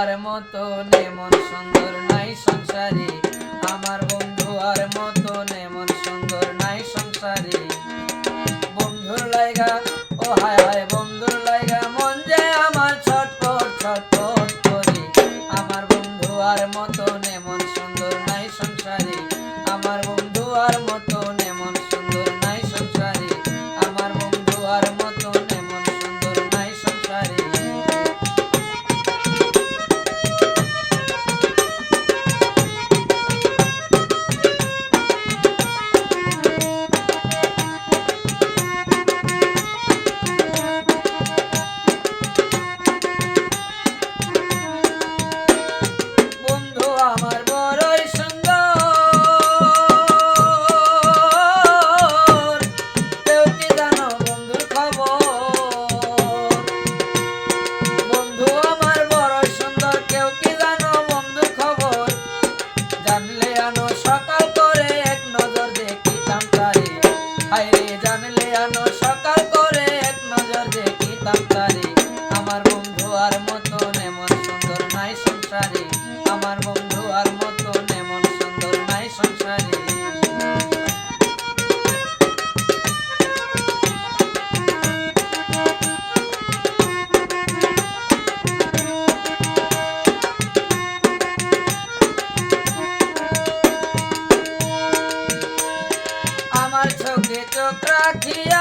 আর মতন এমন সুন্দর নাই সংসারে, আমার বন্ধু আর মতন এমন সুন্দর নাই সংসারে। বন্ধুর লাইগা ও হায় হায় বন্ধুর লাইগা মন যে আমার ছটফট ছটফট করে। আমার বন্ধু আর মতন এমন সুন্দর নাই সংসারে, আমার বন্ধু আর মতন এমন সুন্দর নাই সংসারে, আমার বন্ধু আর মতন এমন সুন্দর নাই সংসারে। আমার বড়ই সুন্দর, কেউ কি জানো বন্ধুর খবর? বন্ধু আমার বড়ই সুন্দর, কেউ কি জানো বন্ধুর খবর? জানলে আনো সকাল করে এক নজর দেখিতাম তারে, হায়রে জানলে আনো সকাল করে এক নজর দেখিতাম তারে। আমার বন্ধু আর মতন এমন সুন্দর নাই সংসারে, আমার বন্ধু আর মতন এমন সুন্দর নাই সংসারে। আমার চোখে চোখ রাখিয়া